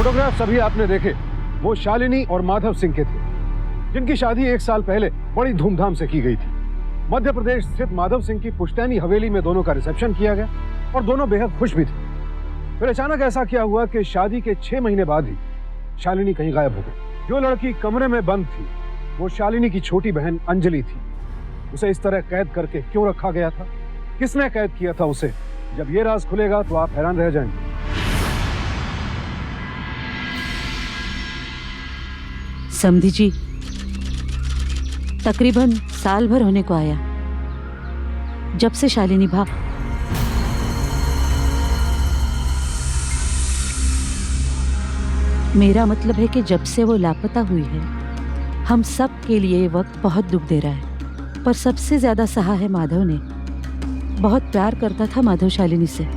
Photograph सभी आपने देखे, वो शालिनी और माधव सिंह के थे, जिनकी शादी 1 साल पहले बड़ी धूमधाम से की गई थी। मध्य प्रदेश स्थित माधव सिंह की पुश्तैनी हवेली में दोनों का रिसेप्शन किया गया और दोनों बेहद खुश भी थे। फिर अचानक ऐसा क्या हुआ कि शादी के 6 महीने बाद ही शालिनी कहीं गायब हो गई। जो लड़की कमरे में बंद थी वो शालिनी की छोटी बहन अंजलि थी। उसे इस तरह कैद करके क्यों रखा गया था, किसने कैद किया था उसे, जब ये राज खुलेगा तो आप हैरान रह जाएंगे। समधी जी तकरीबन साल भर होने को आया जब से शालिनी भाग। मेरा मतलब है कि जब से वो लापता हुई है हम सब के लिए वक्त बहुत दुख दे रहा है, पर सबसे ज्यादा सहा है माधव ने। बहुत प्यार करता था माधव शालिनी से।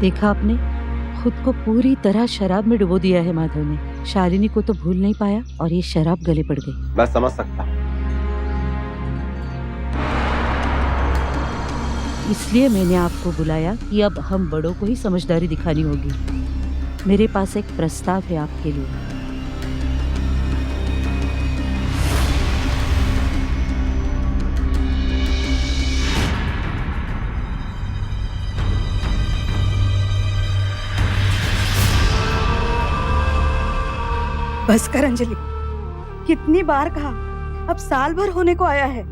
देखा आपने, खुद को पूरी तरह शराब में डुबो दिया है माधव ने। शालिनी को तो भूल नहीं पाया और ये शराब गले पड़ गई। मैं समझ सकता हूँ। इसलिए मैंने आपको बुलाया कि अब हम बड़ों को ही समझदारी दिखानी होगी। मेरे पास एक प्रस्ताव है आपके लिए। बस कर अंजलि, कितनी बार कहा, अब साल भर होने को आया है,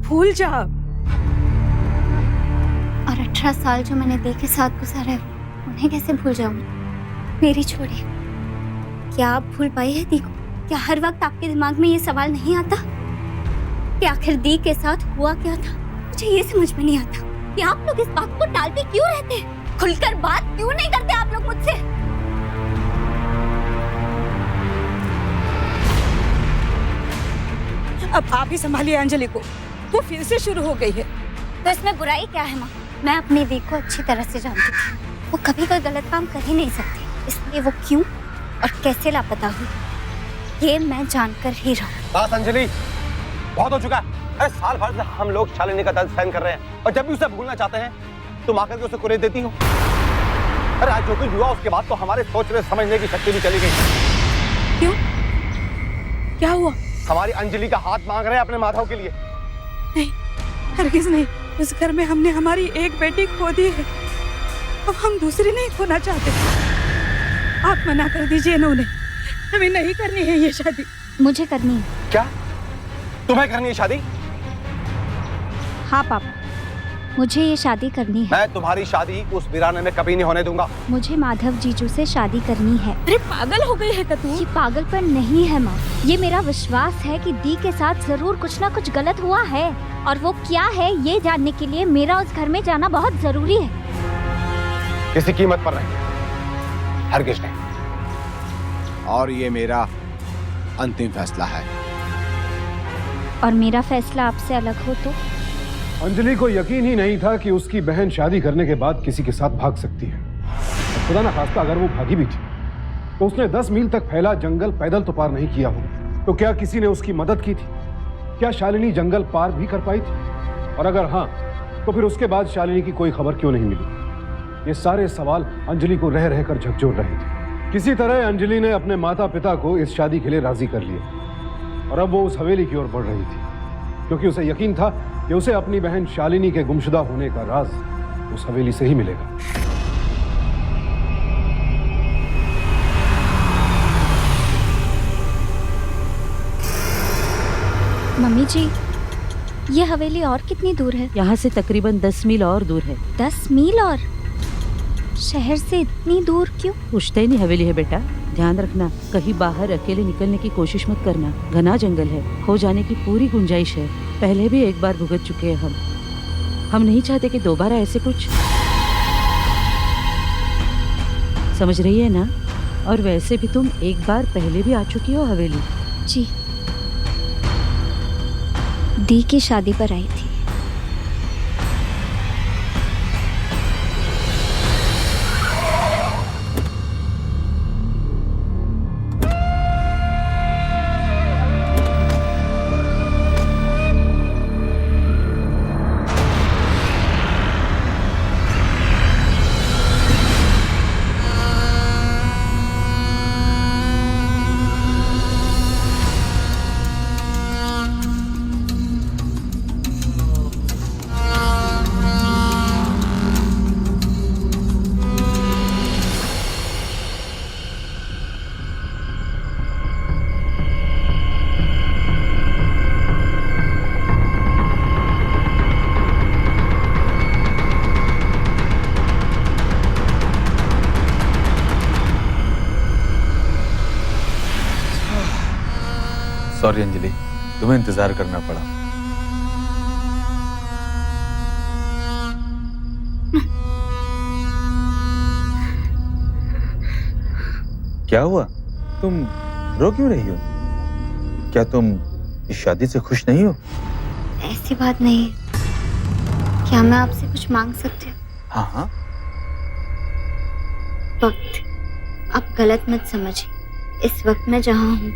भूल जा। और 18 साल जो मैंने दी के साथ गुजारा है उन्हें कैसे भूल जाऊं? मेरी छोड़िए, क्या आप भूल पाई है दी को? क्या हर वक्त आपके दिमाग में ये सवाल नहीं आता कि आखिर दी के साथ हुआ क्या था? मुझे ये समझ में नहीं आता कि आप लोग इस बात को टालते क्यों रहते हैं? खुलकर बात क्यों नहीं करते आप लोग मुझसे? अब आप ही संभालिए अंजलि को, वो फिर से शुरू हो गई है। तो इसमें बुराई क्या है माँ? मैं अपनी दी को अच्छी तरह से जानती थी। वो कभी कोई गलत काम कर ही नहीं सकती, इसलिए वो क्यों और कैसे लापता हुई ये मैं जानकर ही रहा। बस अंजलि, बहुत हो चुका है। अरे साल भर से हम लोग शालिनी का दर्द सहन कर रहे हैं और जब भी उसे भूलना चाहते हैं तुम आकर के उसे कुरेद देती हो। अरे आज जो कुछ हुआ उसके बाद तो हमारे सोचने समझने की शक्ति भी चली गई। क्यों, क्या हुआ? हमारी अंजलि का हाथ मांग रहे हैं अपने माधव के लिए। नहीं, हरगिज नहीं। इस घर में हमने हमारी एक बेटी खो दी है, अब हम दूसरी नहीं खोना चाहते। आप मना कर दीजिए ना उन्हें, हमें नहीं करनी है ये शादी। मुझे करनी है। क्या तुम्हें करनी है शादी? हाँ पापा, मुझे ये शादी करनी है। मैं तुम्हारी शादी उस वीराने में कभी नहीं होने दूंगा। मुझे माधव जीजू से शादी करनी है। अरे पागल हो गई है क्या तू? ये पागलपन नहीं है माँ, ये मेरा विश्वास है कि दी के साथ जरूर कुछ ना कुछ गलत हुआ है और वो क्या है ये जानने के लिए मेरा उस घर में जाना बहुत जरूरी है। किसी कीमत पर नहीं, हरगिज नहीं। और ये मेरा अंतिम फैसला है। और मेरा फैसला आपसे अलग हो तो? अंजलि को यकीन ही नहीं था कि उसकी बहन शादी करने के बाद किसी के साथ भाग सकती है। खुदा ना खास्ता अगर वो भागी भी थी तो उसने 10 मील तक फैला जंगल पैदल तो पार नहीं किया होगा। तो क्या किसी ने उसकी मदद की थी? क्या शालिनी जंगल पार भी कर पाई थी? और अगर हाँ, तो फिर उसके बाद शालिनी की कोई खबर क्यों नहीं मिली? ये सारे सवाल अंजलि को रह रहकर झकझोर रहे थे। किसी तरह अंजलि ने अपने माता पिता को इस शादी के लिए राजी कर लिया और अब वो उस हवेली की ओर बढ़ रही थी, क्योंकि उसे यकीन था कि उसे अपनी बहन शालिनी के गुमशुदा होने का राज उस हवेली से ही मिलेगा। मम्मी जी, ये हवेली और कितनी दूर है? यहाँ से तकरीबन 10 मील और दूर है। 10 मील और? शहर से इतनी दूर क्यों? पुश्तैनी हवेली है बेटा, ध्यान रखना कहीं बाहर अकेले निकलने की कोशिश मत करना। घना जंगल है, खो जाने की पूरी गुंजाइश है। पहले भी एक बार भुगत चुके हैं हम नहीं चाहते कि दोबारा ऐसे कुछ। समझ रही है ना? और वैसे भी तुम एक बार पहले भी आ चुकी हो हवेली। जी, दी की शादी पर आई थी। सॉरी अंजलि, तुम्हें इंतजार करना पड़ा। क्या हुआ? तुम रो क्यों रही हो? क्या तुम इस शादी से खुश नहीं हो? ऐसी बात नहीं है। क्या मैं आपसे कुछ मांग सकती हूँ? हाँ हाँ। वक्त, आप गलत मत समझिए। इस वक्त मैं जहाँ हूँ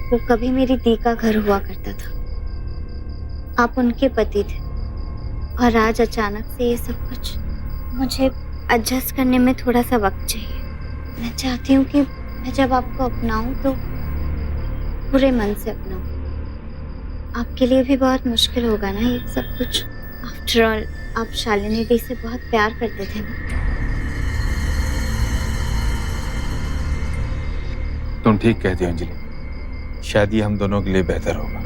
वो कभी मेरी दी का घर हुआ करता था। आप उनके पति थे और आज अचानक से ये सब कुछ। मुझे एडजस्ट करने में थोड़ा सा वक्त चाहिए। मैं चाहती हूँ कि मैं जब आपको अपनाऊं तो पूरे मन से अपनाऊं। आपके लिए भी बहुत मुश्किल होगा ना ये सब कुछ। आफ्टर ऑल आप शालिनी दी से बहुत प्यार करते थे ना। तुम ठीक कहती हो अंजलि, शादी हम दोनों के लिए बेहतर होगा।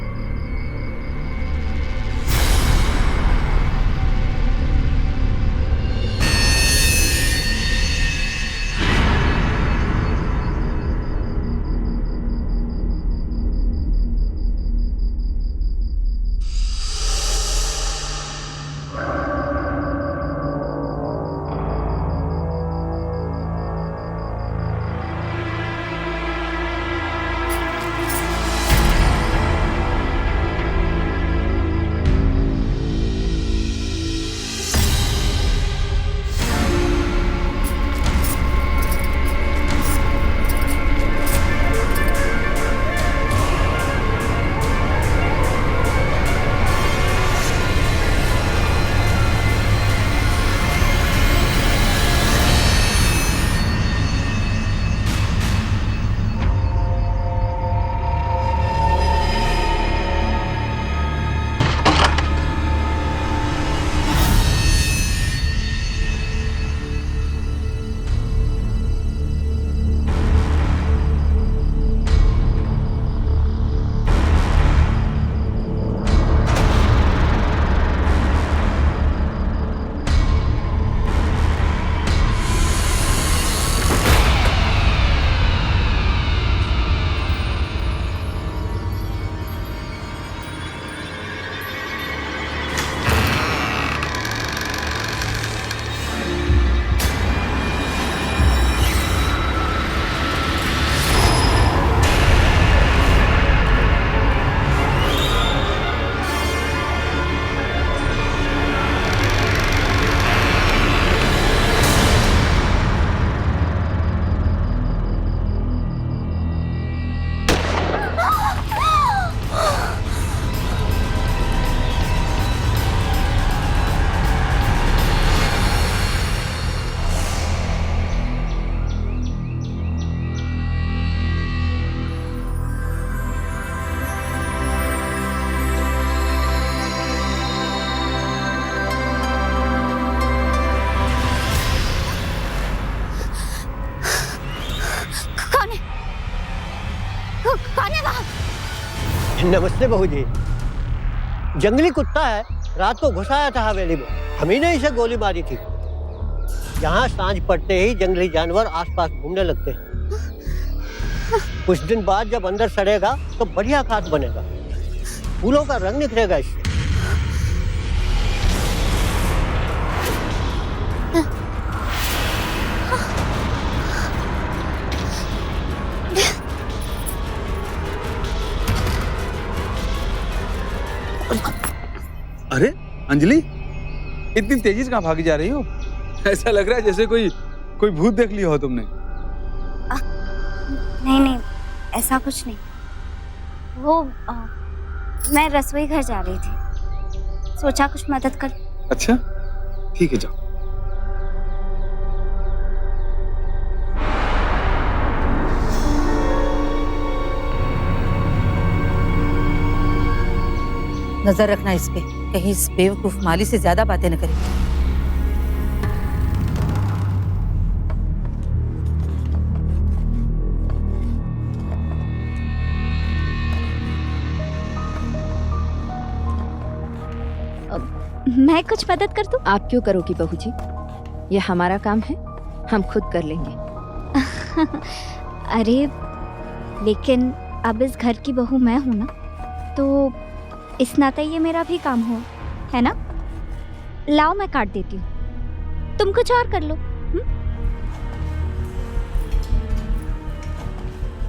नमस्ते बहू जी। जंगली कुत्ता है, रात को घुसाया था हवेली में। हम ही ने इसे गोली मारी थी। यहाँ सांझ पड़ते ही जंगली जानवर आसपास घूमने लगते हैं। कुछ दिन बाद जब अंदर सड़ेगा तो बढ़िया खाद बनेगा। फूलों का रंग निखरेगा इससे। अरे अंजलि, इतनी तेजी से कहाँ भागी जा रही हो? ऐसा लग रहा है जैसे कोई भूत देख लिया हो तुमने। नहीं, ऐसा कुछ नहीं। वो मैं रसोई घर जा रही थी, सोचा कुछ मदद कर। अच्छा ठीक है, जाओ। नजर रखना इस पे, कहीं इस बेवकूफ माली से ज्यादा बातें न करे। मैं कुछ मदद कर दूं? आप क्यों करोगी बहू जी, ये हमारा काम है, हम खुद कर लेंगे। अरे लेकिन अब इस घर की बहू मैं हूं ना, तो इस नाते ये मेरा भी काम हो, है ना? लाओ मैं काट देती हूँ, तुम कुछ और कर लो।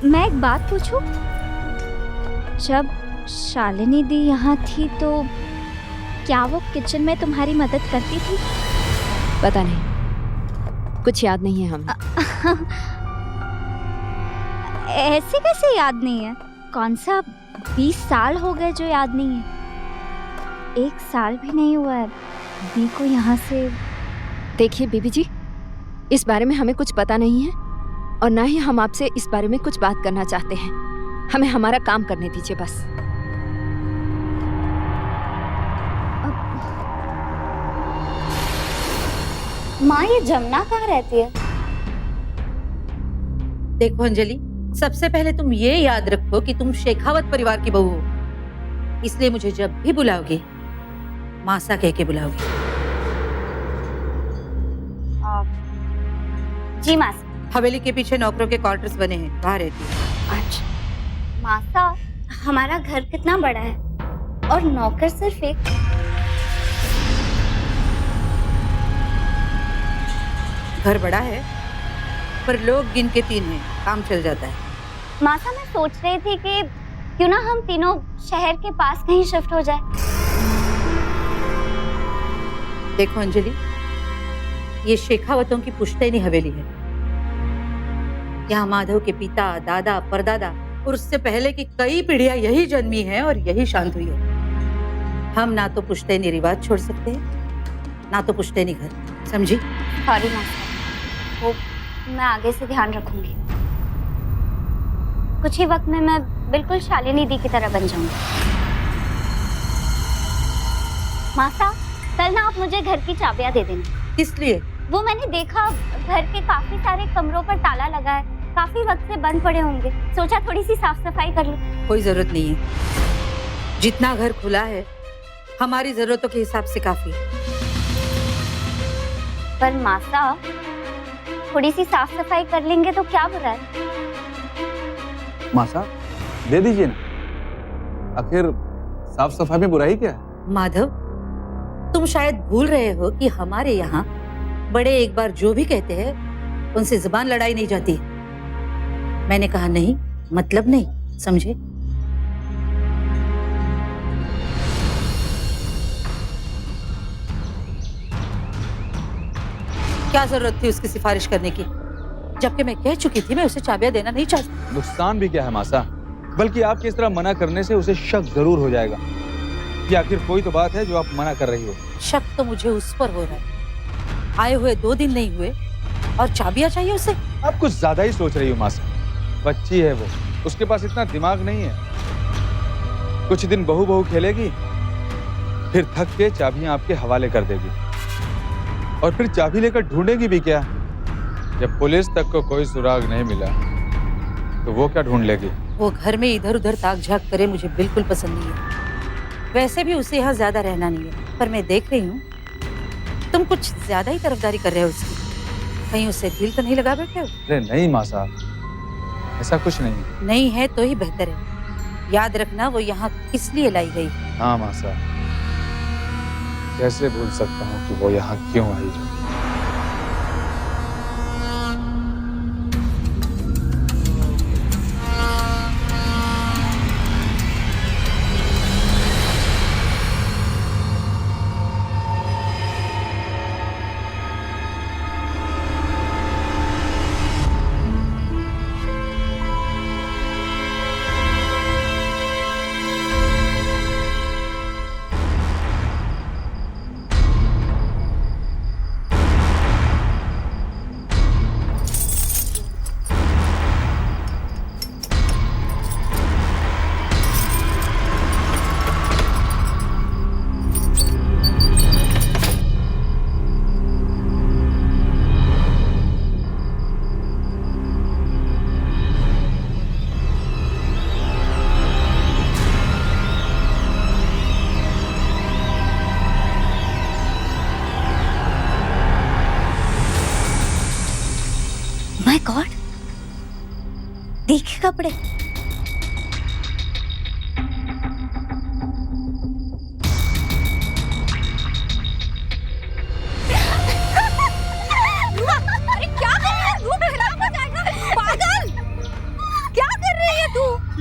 मैं एक बात पूछूं? जब शालिनी दी यहाँ थी तो क्या वो किचन में तुम्हारी मदद करती थी? पता नहीं, कुछ याद नहीं है हमें। ऐसे कैसे याद नहीं है? कौन सा 20 साल हो गए जो याद नहीं है? 1 साल भी नहीं हुआ है दी को यहाँ से। देखिए बीबी जी, इस बारे में हमें कुछ पता नहीं है और ना ही हम आपसे इस बारे में कुछ बात करना चाहते हैं। हमें हमारा काम करने दीजिए बस। माँ, ये जमुना कहाँ रहती है? देखो अंजलि, सबसे पहले तुम ये याद रखो कि तुम शेखावत परिवार की बहू हो, इसलिए मुझे जब भी बुलाओगे मासा कह के बुलाओगे। जी मासा। हवेली के पीछे नौकरों के क्वार्टर्स बने हैं, वहाँ रहती है। अच्छा मासा, हमारा घर कितना बड़ा है और नौकर सिर्फ एक। घर बड़ा है पर लोग गिन के 3 हैं, काम चल जाता है। मासा, मैं सोच रही थी कि क्यों ना हम तीनों शहर के पास कहीं शिफ्ट हो जाए। देखो अंजलि, ये शेखावतों की पुश्तैनी हवेली है। यहाँ माधव के पिता, दादा, परदादा और उससे पहले की कई पीढ़ियां यही जन्मी हैं और यही शांत हुई है। हम ना तो पुश्तैनी रिवाज छोड़ सकते हैं, ना तो पुश्तैनी घर, समझी? सॉरी मासा, वो मैं आगे से ध्यान रखूंगी। कुछ ही वक्त में मैं बिल्कुल शालिनी दी की तरह बन जाऊंगी। मासा, कल ना आप मुझे घर की चाबियां दे देना। किस लिए? वो मैंने देखा घर के काफी सारे कमरों पर ताला लगा है, काफी वक्त से बंद पड़े होंगे, सोचा थोड़ी सी साफ सफाई कर लूं। कोई जरूरत नहीं है, जितना घर खुला है हमारी जरूरतों के हिसाब से काफी है। पर मासा, थोड़ी सी साफ सफाई कर लेंगे तो क्या बुरा है? मासा दे दीजिए ना, आखिर साफ सफाई में बुराई क्या है? माधव, तुम शायद भूल रहे हो कि हमारे यहाँ बड़े एक बार जो भी कहते हैं उनसे जुबान लड़ाई नहीं जाती। मैंने कहा नहीं मतलब नहीं, समझे? क्या जरूरत थी उसकी सिफारिश करने की, जबकि मैं कह चुकी थी मैं उसे चाबियां देना नहीं चाहती। नुकसान भी क्या है मासा, बल्कि आपकी इस तरह मना करने से उसे शक जरूर हो जाएगा कि आखिर कोई तो बात है जो आप मना कर रही हो। शक तो मुझे उस पर हो रहा है, आए हुए 2 दिन नहीं हुए और चाबियां चाहिए उसे। आप कुछ ज्यादा ही सोच रही हो मासा, बच्ची है वो, उसके पास इतना दिमाग नहीं है। कुछ दिन बहू बहू खेलेगी, फिर थक के चाबियां आपके हवाले कर देगी, और फिर चाबी लेकर ढूंढेगी भी क्या? जब पुलिस तक को कोई सुराग नहीं मिला तो वो क्या ढूंढ लेगी? वो घर में इधर उधर ताक झाक करे मुझे बिल्कुल पसंद नहीं है। वैसे भी उसे यहाँ ज्यादा रहना नहीं है, पर मैं देख रही हूँ तुम कुछ ज्यादा ही तरफदारी कर रहे हो उसकी। कहीं उससे दिल तो नहीं लगा बैठे हो? अरे नहीं मासा, ऐसा कुछ नहीं। नहीं है तो ही बेहतर है। याद रखना वो यहाँ किस लिए लाई गई। हाँ मासा, कैसे भूल सकता हूँ कि वो यहाँ क्यों आई है। माय गॉड, देखे कपड़े,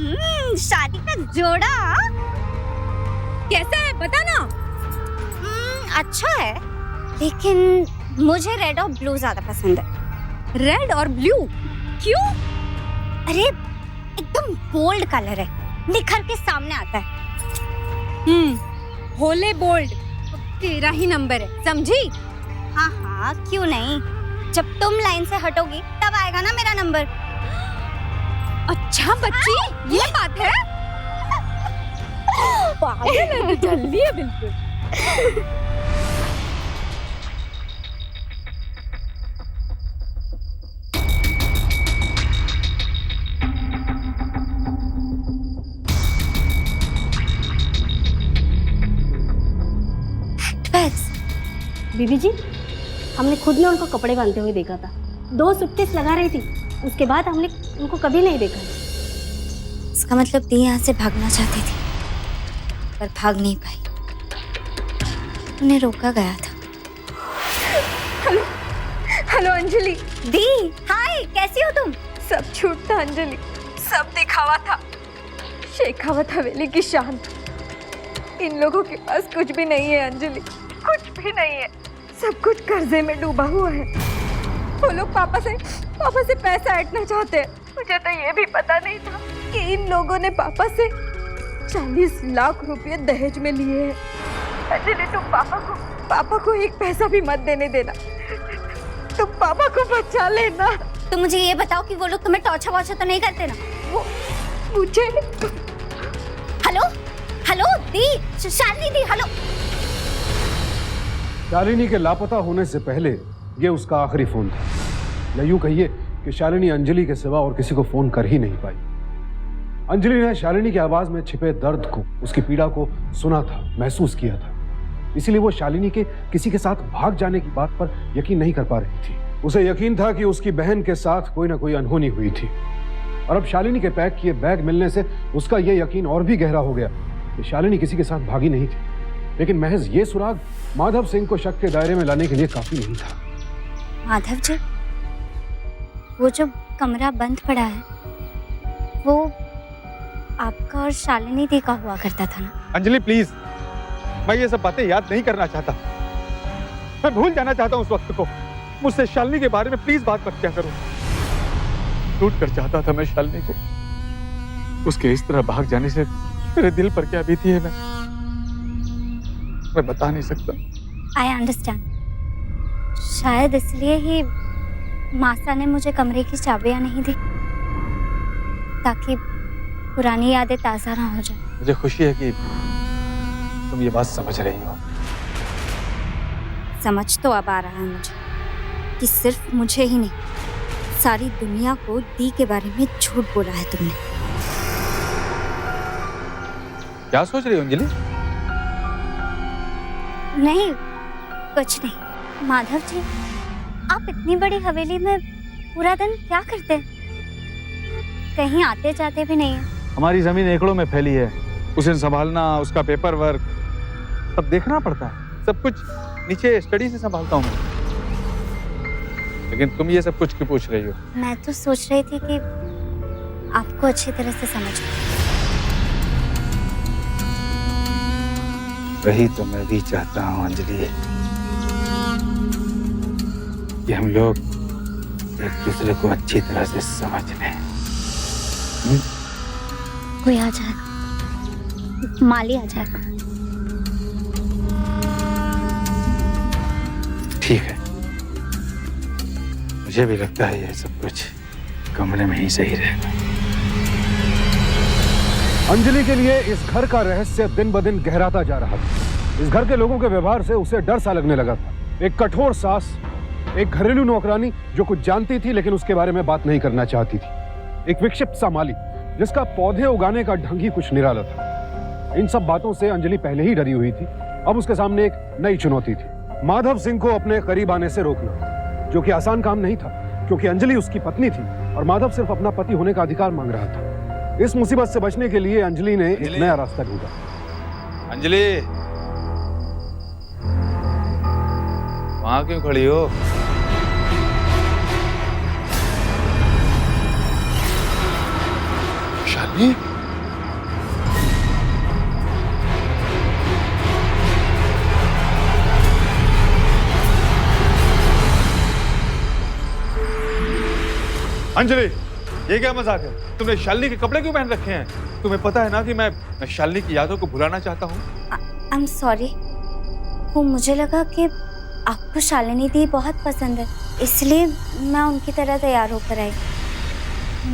शादी का जोड़ा कैसा है बता ना। अच्छा है, लेकिन मुझे रेड और ब्लू ज्यादा पसंद है। रेड और ब्लू क्यों? अरे एकदम बोल्ड कलर है, निखर के सामने आता है। होले बोल्ड तेरा ही नंबर है, समझी? हाँ हाँ, क्यों नहीं। जब तुम लाइन से हटोगी तब आएगा ना मेरा नंबर। अच्छा बच्ची, ये बात है। पागल है, जल्दी है बिल्कुल। बीबी जी, हमने खुद ने उनको कपड़े बांधते हुए देखा था। 2 सूटकेस लगा रही थी, उसके बाद हमने उनको कभी नहीं देखा। इसका मतलब दी यहाँ से भागना चाहती थी, पर भाग नहीं पाई। उन्हें रोका गया था। Hello hello Anjali. दी, हाय, कैसी हो तुम? सब झूठ था अंजलि, सब दिखावा था। शेखावत हवेली की शान। इन लोगों के पास कुछ भी नहीं है अंजलि, कुछ भी नहीं है। सब कुछ कर्जे में डूबा हुआ है। वो लोग पापा से पैसा ऐंठना चाहते हैं। मुझे तो ये भी पता नहीं था कि इन लोगों ने पापा से 40 लाख रुपए दहेज में लिए हैं। अंजलि, तुम पापा को एक पैसा भी मत देने देना। तुम पापा को बचा लेना। तुम मुझे ये बताओ कि वो लोग तुम्हें टॉर्चर वॉर्चर तो नहीं करते ना? वो मुझे। हेलो हेलो दी, शालिनी दी, हेलो। शालिनी के लापता होने से पहले ये उसका आखिरी फोन था, या यूं कहिए कि शालिनी अंजलि के सिवा और किसी को फोन कर ही नहीं पाई। अंजलि ने शालिनी की आवाज में छिपे दर्द को, उसकी पीड़ा को सुना था, महसूस किया था। इसीलिए वो शालिनी के किसी के साथ भाग जाने की बात पर यकीन नहीं कर पा रही थी। उसे यकीन था कि उसकी बहन के साथ कोई ना कोई अनहोनी हुई थी, और अब शालिनी के पैक किए बैग मिलने से उसका यह यकीन और भी गहरा हो गया कि शालिनी किसी के साथ भागी नहीं थी। लेकिन महज ये सुराग माधव सिंह को शक के दायरे में लाने के लिए काफी नहीं था। माधव जी, वो जो कमरा बंद पड़ा है, वो आपका और शालिनी दी का हुआ करता था ना? अंजलि प्लीज, मैं ये सब बातें याद नहीं करना चाहता। मैं भूल जाना चाहता हूँ उस वक्त को। मुझसे शालिनी के बारे में प्लीज बात मत क्या करो। टूट कर चाहता था मैं शालिनी को। उसके इस तरह भाग जाने से मेरे दिल पर क्या बीती है मैं बता नहीं सकता। I understand. शायद इसलिए ही मासा ने मुझे कमरे की चाबियां नहीं दी, ताकि पुरानी यादें ताज़ा ना हो जाए। मुझे खुशी है कि तुम ये बात समझ रही हो। समझ तो अब आ रहा है मुझे कि सिर्फ मुझे ही नहीं, सारी दुनिया को दी के बारे में झूठ बोला है तुमने। क्या सोच रही हो अंजलि? नहीं, कुछ नहीं। माधव जी, आप इतनी बड़ी हवेली में पूरा दिन क्या करते हैं? कहीं आते जाते भी नहीं है। हमारी जमीन एकड़ों में फैली है, उसे संभालना, उसका पेपर वर्क सब देखना पड़ता है। सब कुछ नीचे स्टडी से संभालता हूँ। लेकिन तुम ये सब कुछ क्यों पूछ रही हो? मैं तो सोच रही थी कि आपको अच्छी तरह से समझ। वही तो मैं भी चाहता हूँ अंजलि, कि हम लोग एक दूसरे को अच्छी तरह से समझ लें। कोई आ जाएगा, माली आ जाएगा। ठीक है, मुझे भी लगता है ये सब कुछ कमरे में ही सही रहेगा। अंजलि के लिए इस घर का रहस्य दिन ब दिन गहराता जा रहा था। इस घर के लोगों के व्यवहार से उसे डर सा लगने लगा था। एक कठोर सास, एक घरेलू नौकरानी जो कुछ जानती थी लेकिन उसके बारे में बात नहीं करना चाहती थी, एक विक्षिप्त सा माली जिसका पौधे उगाने का ढंग ही कुछ निराला था। इन सब बातों से अंजलि पहले ही डरी हुई थी। अब उसके सामने एक नई चुनौती थी, माधव सिंह को अपने करीब आने से रोकना, जो कि आसान काम नहीं था, क्योंकि अंजलि उसकी पत्नी थी और माधव सिर्फ अपना पति होने का अधिकार मांग रहा था। इस मुसीबत से बचने के लिए अंजलि ने एक नया रास्ता ढूंढा। अंजलि, वहां क्यों खड़ी हो? शालिनी, अंजलि, ये क्या मजाक है? तुमने शालिनी के कपड़े क्यों पहन रखे हैं? तुम्हें पता है ना कि मैं शालिनी की यादों को भुलाना चाहता हूँ। आई एम सॉरी, वो मुझे लगा कि आपको शालिनी दी बहुत पसंद है, इसलिए मैं उनकी तरह तैयार होकर आई।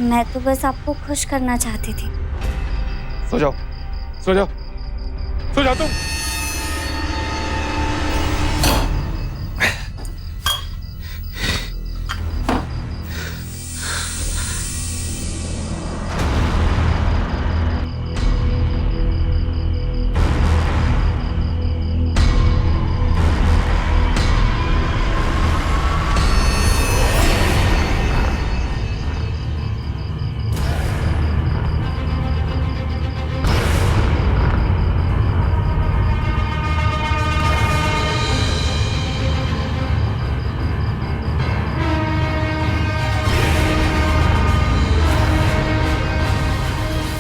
मैं तो बस आपको खुश करना चाहती थी। सो जाओ, सो जाओ, सो जाओ तुम।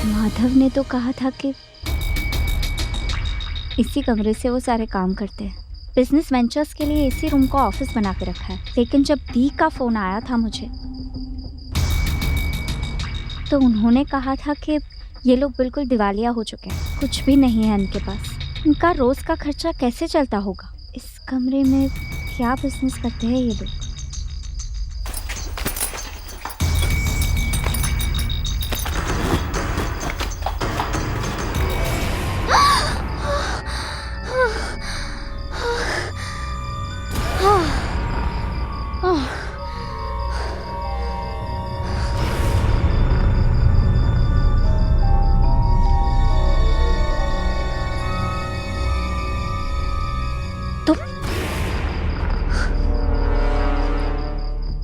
माधव ने तो कहा था कि इसी कमरे से वो सारे काम करते हैं। बिजनेस वेंचर्स के लिए इसी रूम को ऑफिस बना के रखा है। लेकिन जब दी का फोन आया था मुझे, तो उन्होंने कहा था कि ये लोग बिल्कुल दिवालिया हो चुके हैं, कुछ भी नहीं है इनके पास। इनका रोज का खर्चा कैसे चलता होगा? इस कमरे में क्या बिजनेस करते हैं ये लोग?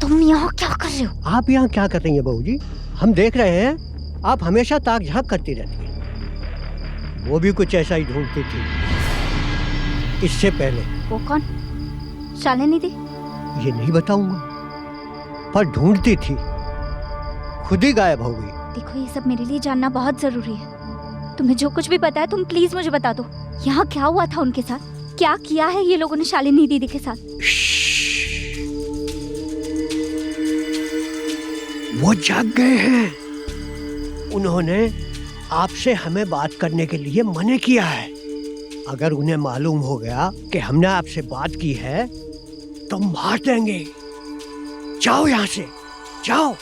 तुम यहाँ क्या कर रहे हो? आप यहाँ क्या कर रही हैं बहू जी? हम देख रहे हैं आप हमेशा ताक झाँक करती रहती हैं। वो भी कुछ ऐसा ही ढूंढती थी इससे पहले। वो कौन? शालिनी दी? ये नहीं बताऊंगा, पर ढूंढती थी, खुद ही गायब हो गई। देखो, ये सब मेरे लिए जानना बहुत जरूरी है। तुम्हें जो कुछ भी पता है तुम प्लीज मुझे बता दो। यहाँ क्या हुआ था उनके साथ? क्या किया है ये लोगों ने शालिनी दीदी के साथ? वो जाग गए हैं। उन्होंने आपसे हमें बात करने के लिए मना किया है। अगर उन्हें मालूम हो गया कि हमने आपसे बात की है तो मार देंगे। जाओ यहाँ से, जाओ।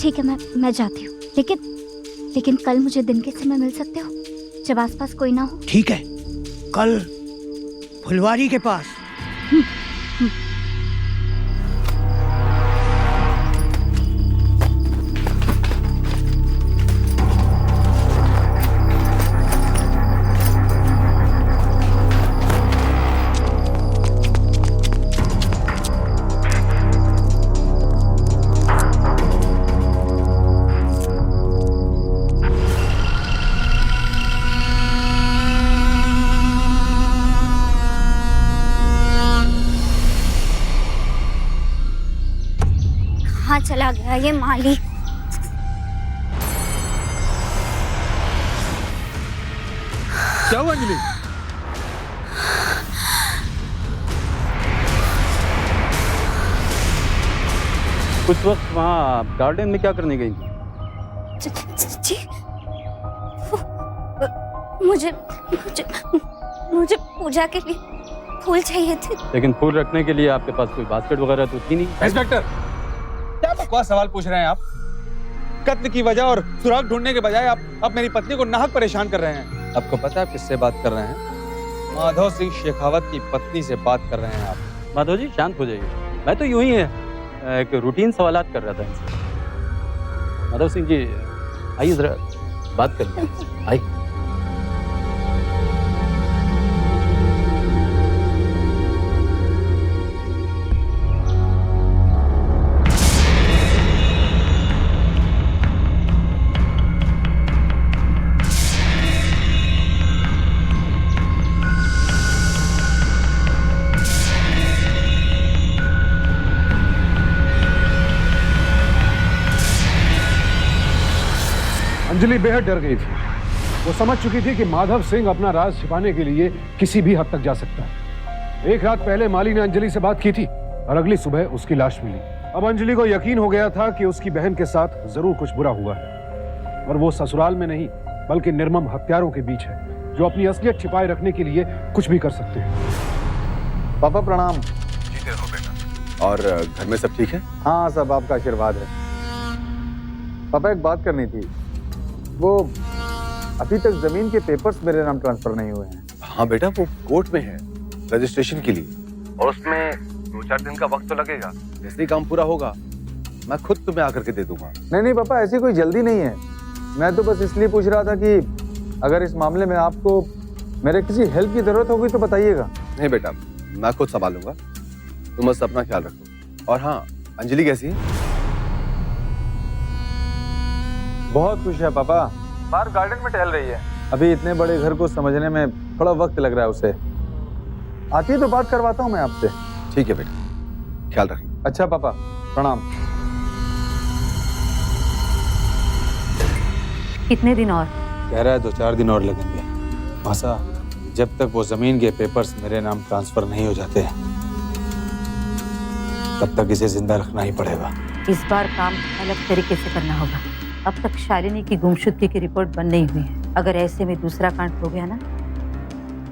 ठीक है, मैं जाती हूँ, लेकिन कल मुझे दिन के समय मिल सकते हो जब आसपास कोई ना हो? ठीक है, कल फुलवारी के पास। कहाँ चला गया ये माली? क्या हुआ अंजलि? उस वक्त वहाँ गार्डन में क्या करने गई थी? जी, मुझे मुझे पूजा के लिए फूल चाहिए थे। लेकिन फूल रखने के लिए आपके पास कोई बास्केट वगैरह तो थी नहीं। इंस्पेक्टर, क्या बकवास सवाल पूछ रहे हैं आप? कत्ल की वजह और सुराग ढूंढने के बजाय आप मेरी पत्नी को नाहक परेशान कर रहे हैं। आपको पता है आप किससे बात कर रहे हैं? माधव सिंह शेखावत की पत्नी से बात कर रहे हैं आप। माधव जी शांत हो जाइए, मैं तो यूं ही है एक रूटीन सवालात कर रहा था इनसे। माधव सिंह जी आइए जरा बात करते हैं, आइए। अंजलि बेहद डर गई थी। वो समझ चुकी थी कि माधव सिंह अपना राज छिपाने के लिए किसी भी हद तक जा सकता है। एक रात पहले माली ने अंजलि से बात की थी और अगली सुबह उसकी लाश मिली। अब अंजलि को यकीन हो गया था कि उसकी बहन के साथ जरूर कुछ बुरा हुआ है, और वो ससुराल में नहीं बल्कि निर्मम हत्यारों के बीच है, जो अपनी असलियत छिपाए रखने के लिए कुछ भी कर सकते हैं। पापा प्रणाम। जीते रहो बेटा। और घर में सब ठीक है? हाँ, सब आपका आशीर्वाद है। पापा एक बात करनी थी, वो अभी तक जमीन के पेपर्स मेरे नाम ट्रांसफर नहीं हुए हैं। हाँ बेटा, वो कोर्ट में है रजिस्ट्रेशन के लिए, और उसमें 2-4 दिन का वक्त तो लगेगा। जैसे ही काम पूरा होगा मैं खुद तुम्हें आकर के दे दूंगा। नहीं पापा, ऐसी कोई जल्दी नहीं है। मैं तो बस इसलिए पूछ रहा था कि अगर इस मामले में आपको मेरे किसी हेल्प की जरूरत होगी तो बताइएगा। नहीं बेटा, मैं खुद संभालूंगा, तुम बस अपना ख्याल रखो। और हाँ, अंजलि कैसी है? बहुत खुश है पापा, बाहर गार्डन में टहल रही है। अभी इतने बड़े घर को समझने में थोड़ा वक्त लग रहा है उसे। आती है तो बात करवाता हूँ मैं आपसे। ठीक है बेटा, ख्याल रखना। अच्छा पापा, प्रणाम। कितने दिन और? कह रहा है 2-4 दिन और लगेंगे। मासा, जब तक वो जमीन के पेपर्स मेरे नाम ट्रांसफर नहीं हो जाते तब तक इसे जिंदा रखना ही पड़ेगा। इस बार काम अलग तरीके से करना होगा। अब तक शालिनी की गुमशुदगी की रिपोर्ट बंद नहीं हुई है। अगर ऐसे में दूसरा कांड हो गया ना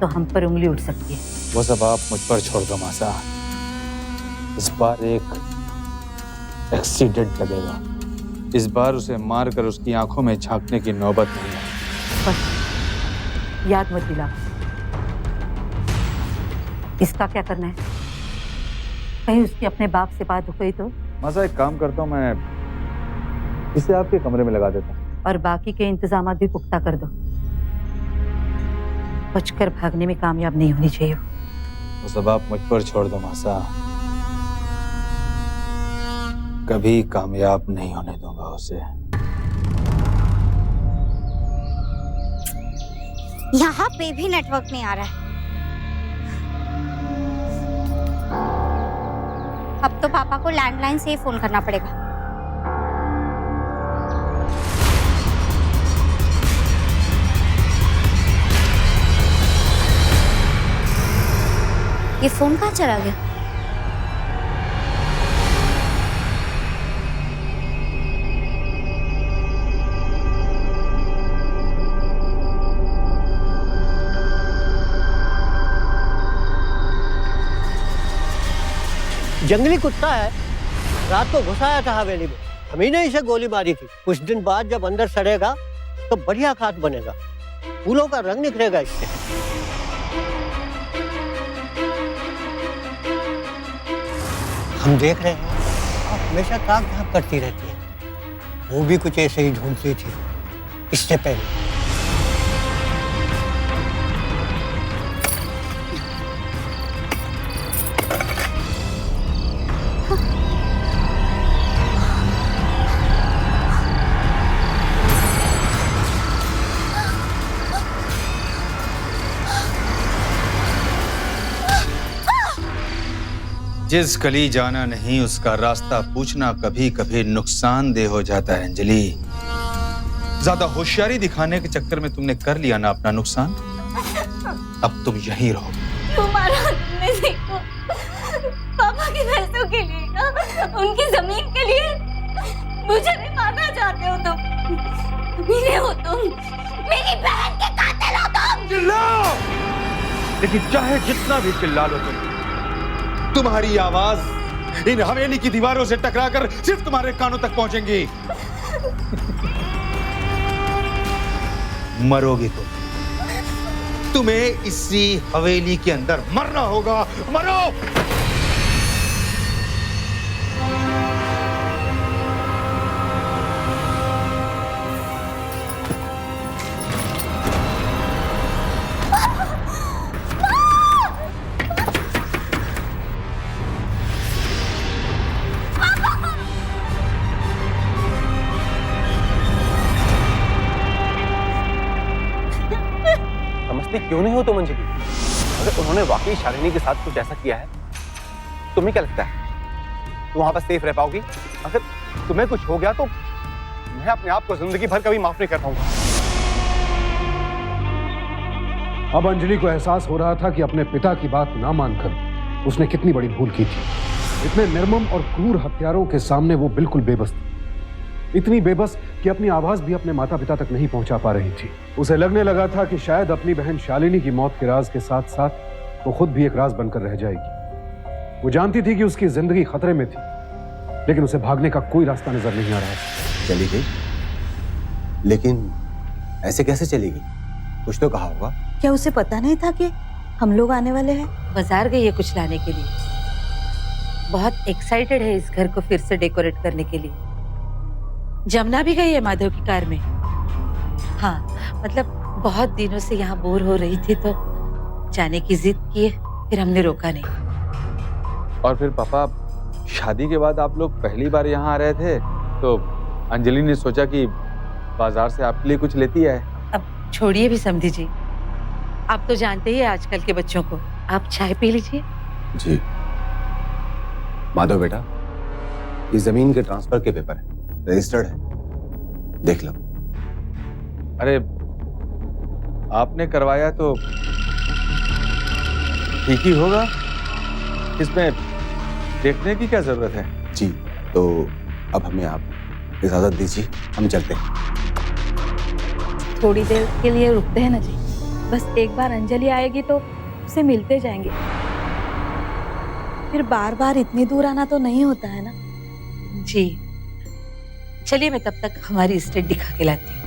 तो हम पर उंगली उठ सकती है। वो सब आप मुझ पर छोड़ दो मासा। इस बार एक एक्सीडेंट लगेगा। इस बार उसे मारकर उसकी आंखों में झांकने की नौबत नहीं है। बस याद मत दिला। इसका क्या करना है? कहीं उसकी अपने बाप से बात हो गई तो? मासा, एक काम करता हूँ, मैं इसे आपके कमरे में लगा देता हूँ। और बाकी के इंतजाम भी पुख्ता कर दो। बचकर भागने में कामयाब नहीं होनी चाहिए। वो सब आप मुझ पर छोड़ दो मासा। कभी कामयाब नहीं होने दूंगा उसे। यहाँ पे भी नेटवर्क नहीं आ रहा है। अब तो पापा को लैंडलाइन से ही फोन करना पड़ेगा। ये फोन कहाँ चला गया? जंगली कुत्ता है, रात को घुस आया था हवेली में। हम ही ने इसे गोली मारी थी। कुछ दिन बाद जब अंदर सड़ेगा तो बढ़िया खाद बनेगा, फूलों का रंग निखरेगा इससे। हम देख रहे हैं आप हमेशा ताक झाँक करती रहती है। वो भी कुछ ऐसे ही ढूंढती थी इससे पहले। जिस गली जाना नहीं उसका रास्ता पूछना कभी कभी नुकसानदेह हो जाता है अंजलि। ज्यादा होशियारी दिखाने के चक्कर में तुमने कर लिया ना अपना नुकसान। अब तुम यहीं रहो। तुम्हारा मेरे को पापा के पैसों के लिए ना, उनकी जमीन के लिए मुझे भी मारना चाहते हो तुम। मेरे हो तुम, मेरी बहन के कातिल हो तुम। चिल्लाओ, लेकिन चाहे जितना भी चिल्ला लो तुम्हारी आवाज इन हवेली की दीवारों से टकराकर सिर्फ तुम्हारे कानों तक पहुंचेंगी। मरोगी तुम्हें इसी हवेली के अंदर मरना होगा। मरो। क्यों नहीं हो तुम अंजलि? अगर उन्होंने वाकई शालिनी के साथ कुछ ऐसा किया है, तुम्हें क्या लगता है तुम वहां पर सेफ रह पाओगी? अगर तुम्हें कुछ हो गया तो मैं अपने आप को जिंदगी भर कभी माफ नहीं कर पाऊंगा। अब अंजलि को एहसास हो रहा था कि अपने पिता की बात ना मानकर उसने कितनी बड़ी भूल की थी। इतने निर्मम और क्रूर हत्यारों के सामने वो बिल्कुल बेबस थी। इतनी बेबस कि अपनी आवाज भी अपने माता पिता तक नहीं पहुंचा पा रही थी। उसे लगने लगा था कि शायद अपनी बहन शालिनी की मौत के राज के साथ साथ वो खुद भी एक राज बनकर रह जाएगी। वो जानती थी कि उसकी जिंदगी खतरे में थी, लेकिन उसे भागने का कोई रास्ता नजर नहीं आ रहा था। चली गई? लेकिन ऐसे कैसे चली गई? कुछ तो कहा होगा। क्या उसे पता नहीं था कि हम लोग आने वाले हैं? बाजार गई है कुछ लाने के लिए। बहुत एक्साइटेड है इस घर को फिर से डेकोरेट करने के लिए। जमुना भी गई है माधव की कार में। हाँ, मतलब बहुत दिनों से यहाँ बोर हो रही थी तो जाने की जिद की है, फिर हमने रोका नहीं। और फिर पापा, शादी के बाद आप लोग पहली बार यहाँ आ रहे थे तो अंजलि ने सोचा कि बाजार से आपके लिए कुछ लेती है। अब छोड़िए भी समझी जी, आप तो जानते ही हैं आजकल के बच्चों को। आप चाय पी लीजिए। जी माधव बेटा, ये जमीन के ट्रांसफर के पेपर है, रजिस्टर्ड है, देख लो। अरे आपने करवाया तो ठीक ही होगा, इसमें देखने की क्या जरूरत है। जी तो अब हमें आप इजाजत दीजिए, हम चलते हैं। थोड़ी देर के लिए रुकते हैं ना जी, बस एक बार अंजलि आएगी तो उसे मिलते जाएंगे। फिर बार बार इतनी दूर आना तो नहीं होता है ना जी। चलिए मैं तब तक हमारी स्टेट दिखा के लाती हूँ।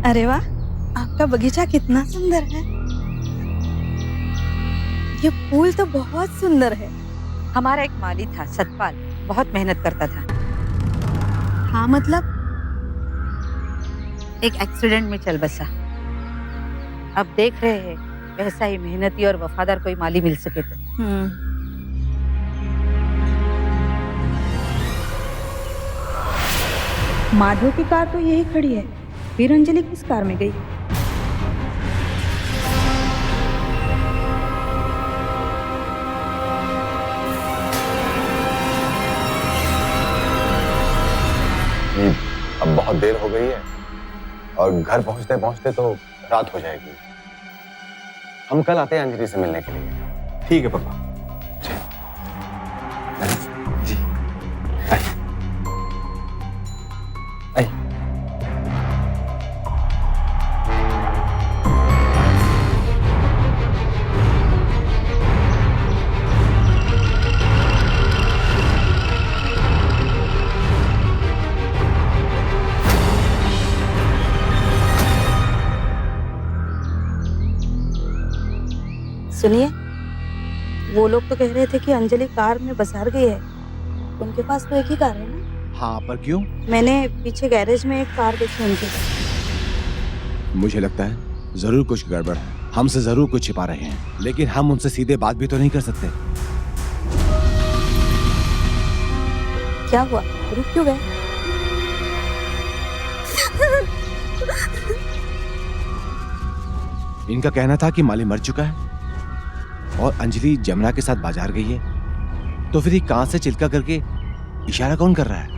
अरे वाह, आपका बगीचा कितना सुंदर है। ये फूल तो बहुत सुंदर है। हमारा एक माली था सतपाल, बहुत मेहनत करता था। हाँ मतलब? एक एक्सीडेंट में चल बसा। अब देख रहे हैं वैसा ही मेहनती और वफादार कोई माली मिल सके तो। माधव की कार तो यही खड़ी है, फिर अंजलि किस कार में गई? अब बहुत देर हो गई है और घर पहुंचते पहुंचते तो रात हो जाएगी। हम कल आते हैं अंजलि से मिलने के लिए। ठीक है पापा। जी आइए। सुनिए, वो लोग तो कह रहे थे कि अंजलि कार में बाजार गई है। उनके पास तो एक ही कार है ना? हाँ, पर क्यों? मैंने पीछे गैरेज में एक कार देखी उनकी। मुझे लगता है जरूर कुछ गड़बड़ है। हमसे जरूर कुछ छिपा रहे हैं, लेकिन हम उनसे सीधे बात भी तो नहीं कर सकते। क्या हुआ, रुक क्यों गए? इनका कहना था कि माली मर चुका है और अंजलि जमुना के साथ बाजार गई है। तो फिर ये कहां से चिल्का करके इशारा कौन कर रहा है?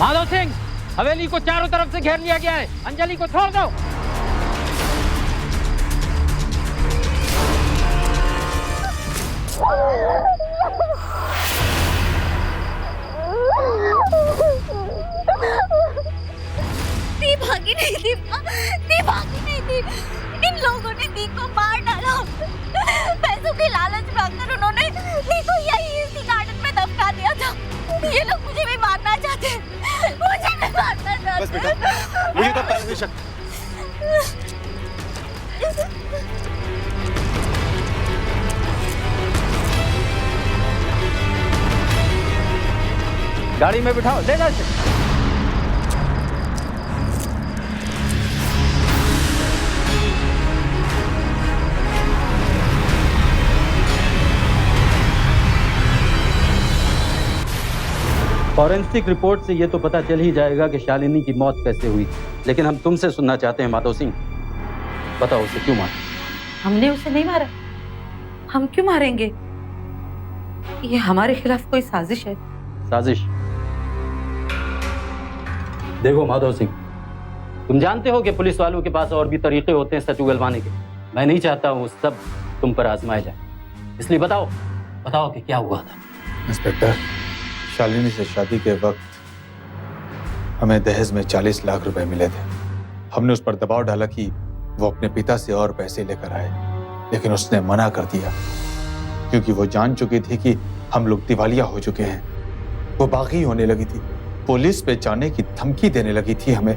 माधव सिंह, हवेली को चारों तरफ से घेर लिया गया है। अंजलि को छोड़ दो। दी भागी नहीं थी, दी भागी नहीं थी। इन लोगों ने दी को मार डाला। पैसों के लालच में आकर उन्होंने दी को यही इसी गार्डन में दफना दिया था। ये लोग मुझे भी मारना चाहते हैं। मुझे भी मारना चाहते हैं। बस बेटा, मुझे तो पहले से शक। गाड़ी में बिठाओ, ले जा इसे। फॉरेंसिक रिपोर्ट से ये तो पता चल ही जाएगा कि शालिनी की मौत कैसे हुई, लेकिन हम तुमसे सुनना चाहते हैं माधव सिंह, बताओ उसे क्यों मारा? हमने उसे नहीं मारा। हम क्यों मारेंगे? ये हमारे खिलाफ कोई साजिश है। साजिश? देखो माधव सिंह, तुम जानते हो कि पुलिस वालों के पास और भी तरीके होते हैं सच उगलवाने के। मैं नहीं चाहता हूँ सब तुम पर आजमाया जाए, इसलिए बताओ कि क्या हुआ था। इंस्पेक्टर, शालिनी से शादी के वक्त हमें दहेज में 40 लाख रुपए मिले थे। हमने उस पर दबाव डाला कि वो अपने पिता से और पैसे लेकर आए, लेकिन उसने मना कर दिया क्योंकि वो जान चुकी थी कि हम लोग दिवालिया हो चुके हैं। वो बागी होने लगी थी, पुलिस पे जाने की धमकी देने लगी थी हमें,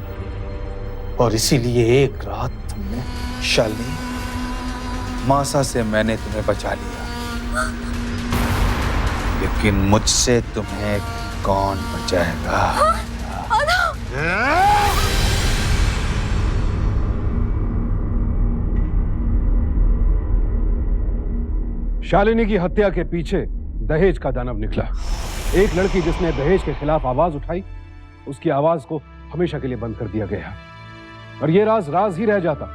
और इसीलिए एक रात हमने शालिनी मासा से मैंने तुम्हें बचा लिया, लेकिन मुझसे तुम्हें कौन बचाएगा? शालिनी की हत्या के पीछे दहेज का दानव निकला। एक लड़की जिसने दहेज के खिलाफ आवाज उठाई, उसकी आवाज को हमेशा के लिए बंद कर दिया गया। और ये राज ही रह जाता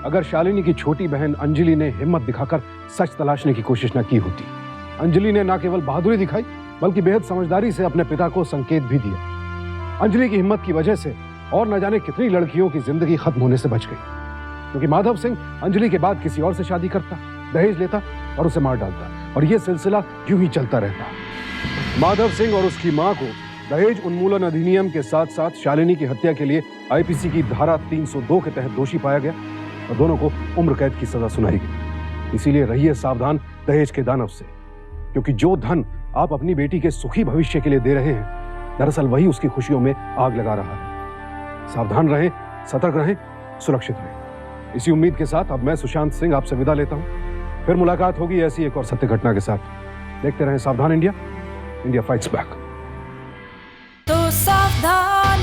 अगर शालिनी की छोटी बहन अंजलि ने हिम्मत दिखाकर सच तलाशने की कोशिश न की होती। अंजलि ने न केवल बहादुरी दिखाई बल्कि बेहद समझदारी से अपने पिता को संकेत भी दिया। अंजलि की हिम्मत की वजह से और न जाने कितनी लड़कियों की जिंदगी खत्म होने से बच गई, क्योंकि माधव सिंह अंजलि के बाद किसी और से शादी करता, दहेज लेता और उसे मार डालता, और यह सिलसिला यूं ही चलता रहता। माधव सिंह और उसकी मां को दहेज उन्मूलन अधिनियम के साथ साथ शालिनी की हत्या के लिए आईपीसी की धारा 302 के तहत दोषी पाया गया और दोनों को उम्र कैद की सजा सुनाई गई। इसीलिए रहिए सावधान दहेज के दानव से, क्योंकि जो धन आप अपनी बेटी के सुखी भविष्य के लिए दे रहे हैं, दरअसल वही उसकी खुशियों में आग लगा रहा है। सावधान रहें, सतर्क रहें, सुरक्षित रहें। इसी उम्मीद के साथ अब मैं सुशांत सिंह आपसे विदा लेता हूं। फिर मुलाकात होगी ऐसी एक और सत्य घटना के साथ। देखते रहें सावधान इंडिया, इंडिया फाइट्स बैक। तो सावधान